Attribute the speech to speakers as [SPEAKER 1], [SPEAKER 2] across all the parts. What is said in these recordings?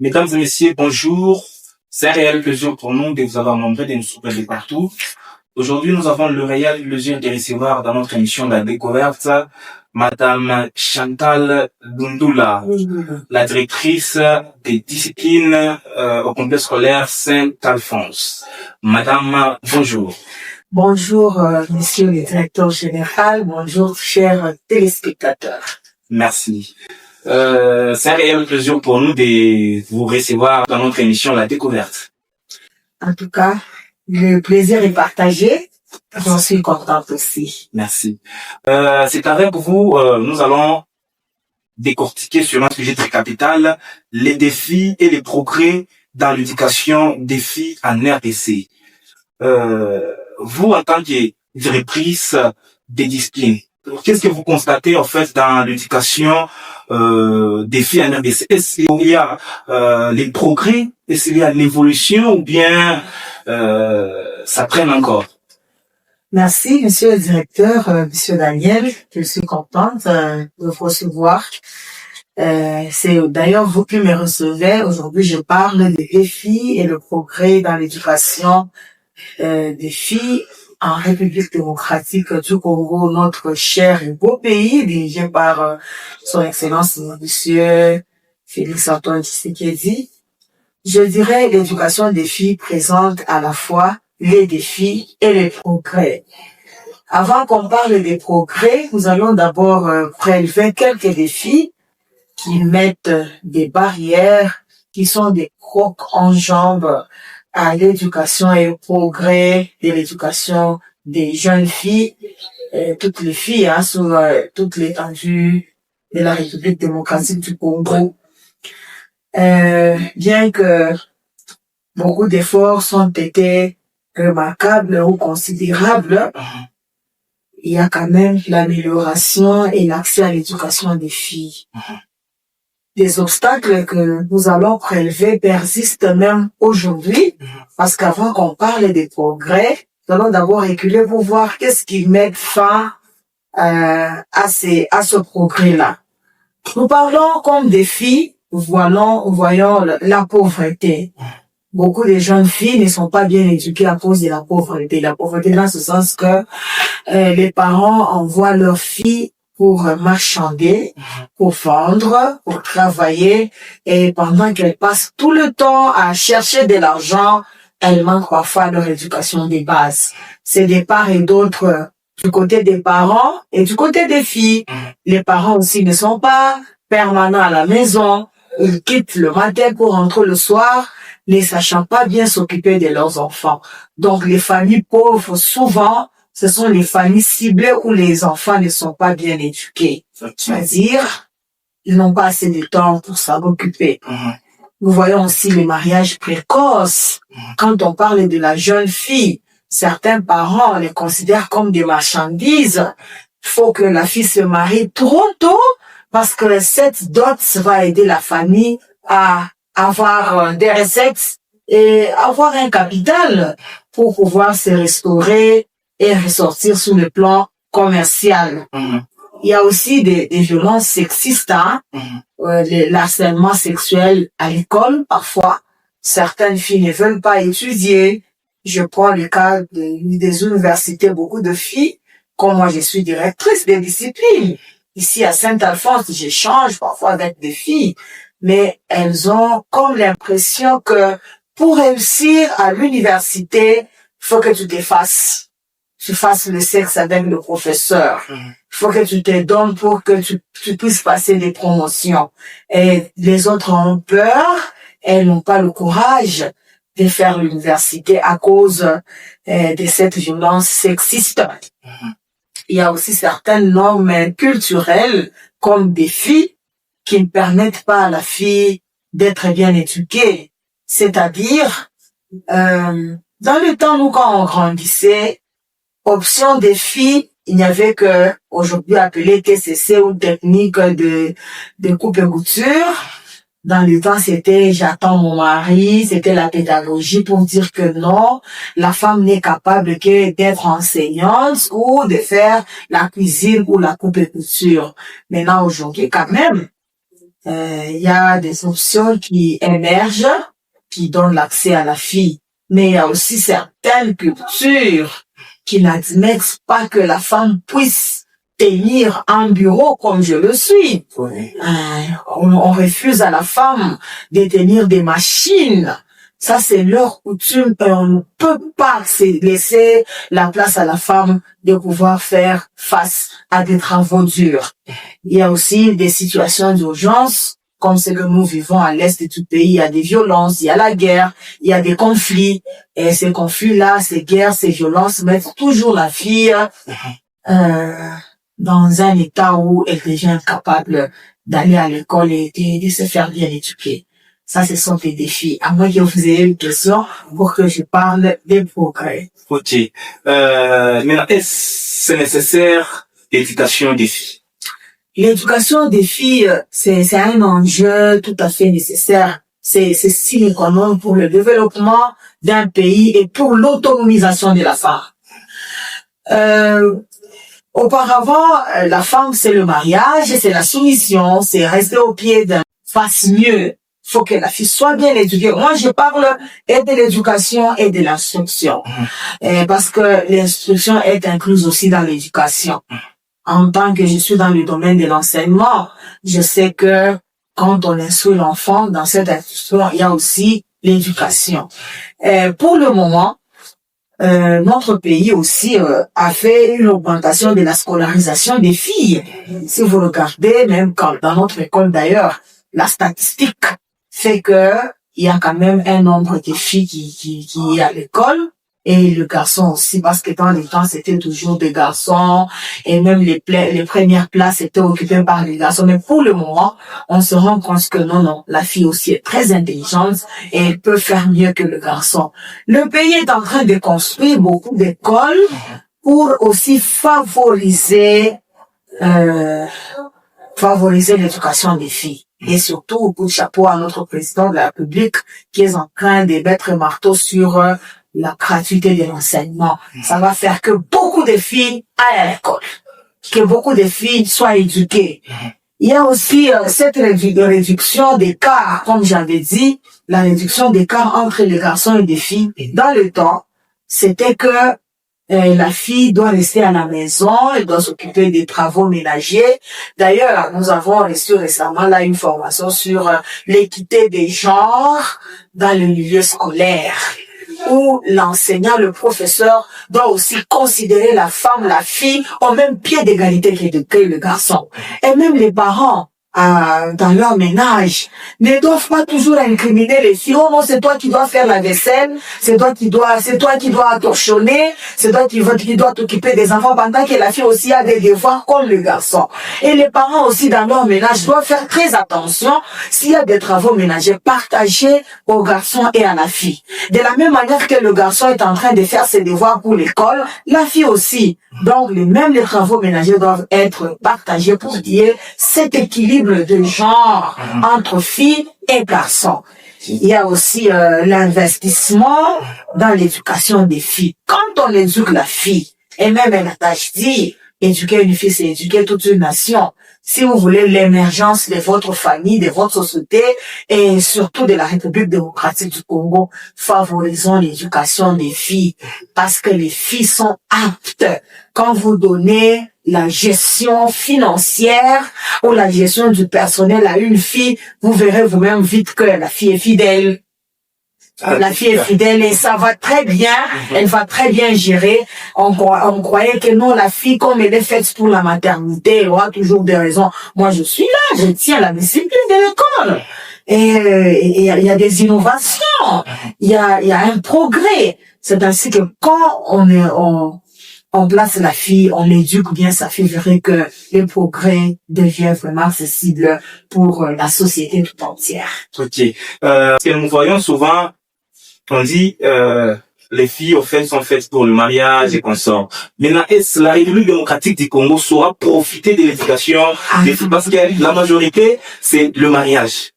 [SPEAKER 1] Mesdames et messieurs, bonjour. C'est un réel plaisir pour nous de vous avoir nombreux de nous suivre de partout. Aujourd'hui, nous avons le réel plaisir de recevoir dans notre émission La Découverte, Madame Chantal Dundula, la directrice des disciplines au complexe scolaire Saint-Alphonse. Madame, bonjour.
[SPEAKER 2] Bonjour, monsieur le directeur général. Bonjour, chers téléspectateurs.
[SPEAKER 1] Merci. C'est un réel plaisir pour nous de vous recevoir dans notre émission La Découverte.
[SPEAKER 2] En tout cas, le plaisir est partagé. J'en suis contente aussi.
[SPEAKER 1] Merci. C'est avec vous, nous allons décortiquer sur un sujet très capital, les défis et les progrès dans l'éducation des filles en RDC. Vous, en tant que directrice des disciplines, qu'est-ce que vous constatez en fait dans l'éducation des filles en RDC? Est-ce qu'il y a les progrès? Est-ce qu'il y a l'évolution ou bien ça traîne encore?
[SPEAKER 2] Merci, monsieur le directeur, monsieur Daniel. Je suis contente de vous recevoir. C'est d'ailleurs vous qui me recevez. Aujourd'hui, je parle des défis et le progrès dans l'éducation des filles en République démocratique du Congo, notre cher et beau pays, dirigé par son Excellence Monsieur Félix-Antoine Tshisekedi. Je dirais l'éducation des filles présente à la fois les défis et les progrès. Avant qu'on parle des progrès, nous allons d'abord prélever quelques défis qui mettent des barrières, qui sont des crocs en jambes à l'éducation et au progrès de l'éducation des jeunes filles, toutes les filles sur toute l'étendue de la République démocratique du Congo. Bien que beaucoup d'efforts ont été remarquables ou considérables, il y a quand même l'amélioration et l'accès à l'éducation des filles. Des obstacles que nous allons prélever persistent même aujourd'hui, parce qu'avant qu'on parle des progrès, nous allons d'abord reculer pour voir qu'est-ce qui met fin à ce progrès-là. Nous parlons comme défi, voyons la pauvreté. Beaucoup de jeunes filles ne sont pas bien éduquées à cause de la pauvreté. La pauvreté dans ce sens que les parents envoient leurs filles pour marchander, pour vendre, pour travailler, et pendant qu'elles passent tout le temps à chercher de l'argent, elles manquent parfois leur éducation des bases. C'est des part et d'autre du côté des parents et du côté des filles. Les parents aussi ne sont pas permanents à la maison. Ils quittent le matin pour rentrer le soir, ne sachant pas bien s'occuper de leurs enfants. Donc les familles pauvres, souvent, ce sont les familles ciblées où les enfants ne sont pas bien éduqués. C'est-à-dire, ils n'ont pas assez de temps pour s'en occuper. Nous voyons aussi les mariages précoces. Quand on parle de la jeune fille, certains parents les considèrent comme des marchandises. Il faut que la fille se marie trop tôt parce que cette dot va aider la famille à avoir des recettes et avoir un capital pour pouvoir se restaurer et ressortir sur le plan commercial. Il y a aussi des violences sexistes, le harcèlement sexuel à l'école. Parfois, certaines filles ne veulent pas étudier. Je prends le cas des universités, beaucoup de filles, comme moi je suis directrice des disciplines. Ici à Saint-Alphonse, j'échange parfois avec des filles, mais elles ont comme l'impression que pour réussir à l'université, il faut que tu t'effaces. Tu fasses le sexe avec le professeur. Il faut que tu te donnes pour que tu puisses passer des promotions. Et les autres ont peur, elles n'ont pas le courage de faire l'université à cause de cette violence sexiste. Il y a aussi certaines normes culturelles comme des filles qui ne permettent pas à la fille d'être bien éduquée. C'est-à-dire, dans le temps, nous, quand on grandissait, option des filles, il n'y avait que, aujourd'hui appelé TCC ou technique de coupe et couture. Dans le temps, c'était j'attends mon mari, c'était la pédagogie pour dire que non, la femme n'est capable que d'être enseignante ou de faire la cuisine ou la coupe et couture. Maintenant, aujourd'hui, quand même, Il y a des options qui émergent, qui donnent l'accès à la fille. Mais il y a aussi certaines cultures qui n'admettent pas que la femme puisse tenir un bureau comme je le suis.
[SPEAKER 1] Oui.
[SPEAKER 2] On refuse à la femme de tenir des machines. Ça, c'est leur coutume et on ne peut pas laisser la place à la femme de pouvoir faire face à des travaux durs. Il y a aussi des situations d'urgence, comme ce que nous vivons à l'est de tout pays. Il y a des violences, il y a la guerre, il y a des conflits. Et ces conflits-là, ces guerres, ces violences mettent toujours la fille dans un état où elle devient incapable d'aller à l'école et de se faire bien éduquer. Ça, ce sont des défis. À moins que vous ayez une question pour que je parle des progrès.
[SPEAKER 1] Ok. Maintenant, est-ce nécessaire l'éducation des filles?
[SPEAKER 2] L'éducation des filles, c'est un enjeu tout à fait nécessaire. C'est sine qua non pour le développement d'un pays et pour l'autonomisation de la femme. Auparavant, la femme, c'est le mariage, c'est la soumission, c'est rester au pied d'un fasse mieux. Faut que la fille soit bien éduquée. Moi, je parle et de l'éducation et de l'instruction. Parce que l'instruction est incluse aussi dans l'éducation. En tant que je suis dans le domaine de l'enseignement, je sais que quand on instruit l'enfant dans cette instruction, il y a aussi l'éducation. Pour le moment, notre pays aussi a fait une augmentation de la scolarisation des filles. Si vous regardez, même dans notre école d'ailleurs, la statistique fait que il y a quand même un nombre de filles qui est à l'école et le garçon aussi, parce que dans les temps c'était toujours des garçons et même les premières places étaient occupées par les garçons. Mais pour le moment, on se rend compte que non, la fille aussi est très intelligente et elle peut faire mieux que le garçon. Le pays est en train de construire beaucoup d'écoles pour aussi favoriser l'éducation des filles. Et surtout, coup de chapeau à notre président de la République qui est en train de mettre marteau sur la gratuité de l'enseignement. Ça va faire que beaucoup de filles aillent à l'école, que beaucoup de filles soient éduquées. Il y a aussi cette réduction d'écart, comme j'avais dit, la réduction d'écart entre les garçons et les filles. Dans le temps, c'était que la fille doit rester à la maison, elle doit s'occuper des travaux ménagers. D'ailleurs, nous avons reçu récemment là une formation sur l'équité des genres dans le milieu scolaire, où l'enseignant, le professeur doit aussi considérer la femme, la fille au même pied d'égalité que le garçon. Et même les parents, dans leur ménage, ne doivent pas toujours incriminer les filles. Oh non, c'est toi qui dois faire la vaisselle, c'est toi qui dois torchonner, c'est toi qui dois t'occuper des enfants pendant que la fille aussi a des devoirs comme le garçon. Et les parents aussi dans leur ménage doivent faire très attention s'il y a des travaux ménagers partagés au garçon et à la fille. De la même manière que le garçon est en train de faire ses devoirs pour l'école, la fille aussi. Donc, les travaux ménagers doivent être partagés pour qu'il y ait cet équilibre de genre entre filles et garçons. Il y a aussi l'investissement dans l'éducation des filles. Quand on éduque la fille, et même elle a tâche dit, éduquer une fille, c'est éduquer toute une nation. Si vous voulez l'émergence de votre famille, de votre société et surtout de la République démocratique du Congo, favorisons l'éducation des filles parce que les filles sont aptes. Quand vous donnez la gestion financière ou la gestion du personnel à une fille, vous verrez vous-même vite que la fille est fidèle. La fille est fidèle et ça va très bien, elle va très bien gérer. On croyait que non, la fille, comme elle est faite pour la maternité, elle aura toujours des raisons. Moi, je suis là, je tiens la discipline de l'école. Et il y a des innovations, il y a un progrès. C'est ainsi que quand on place la fille, on l'éduque bien, ça fait vrai que le progrès devient vraiment accessible pour la société tout entière.
[SPEAKER 1] Ok. Ce que nous voyons souvent, on dit les filles au fait sont faites pour le mariage et consorts. Maintenant, est-ce la République démocratique du Congo saura profiter de l'éducation des filles parce que la majorité c'est le mariage.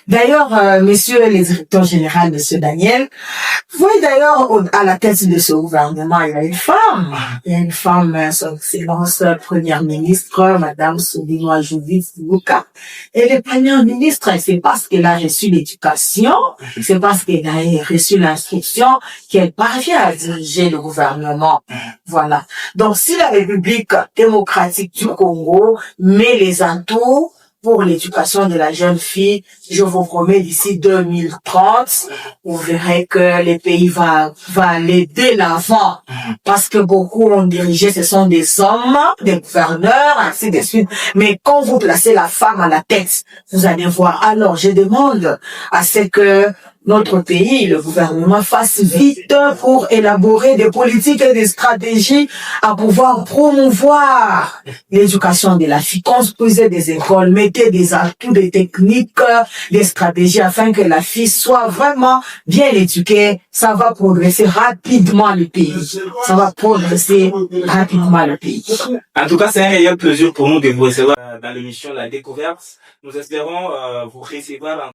[SPEAKER 2] D'ailleurs, messieurs les directeurs généraux, monsieur Daniel, vous voyez d'ailleurs, à la tête de ce gouvernement, il y a une femme. Il y a une femme, son excellence première ministre, madame Soudinois Judith Luka. Elle est première ministre, et c'est parce qu'elle a reçu l'éducation, c'est parce qu'elle a reçu l'instruction qu'elle parvient à diriger le gouvernement. Voilà. Donc, si la République démocratique du Congo met les atouts pour l'éducation de la jeune fille, je vous promets, d'ici 2030, vous verrez que le pays va aller de l'avant. Parce que beaucoup ont dirigé, ce sont des hommes, des gouverneurs, ainsi de suite. Mais quand vous placez la femme à la tête, vous allez voir. Alors, je demande à ce que notre pays, le gouvernement, fasse vite pour élaborer des politiques et des stratégies à pouvoir promouvoir l'éducation de la fille. Construisez des écoles, mettez des atouts, des techniques, des stratégies afin que la fille soit vraiment bien éduquée. Ça va progresser rapidement le pays. Ça va progresser rapidement le pays.
[SPEAKER 1] En tout cas, c'est un réel plaisir pour nous de vous recevoir dans l'émission La Découverte. Nous espérons vous recevoir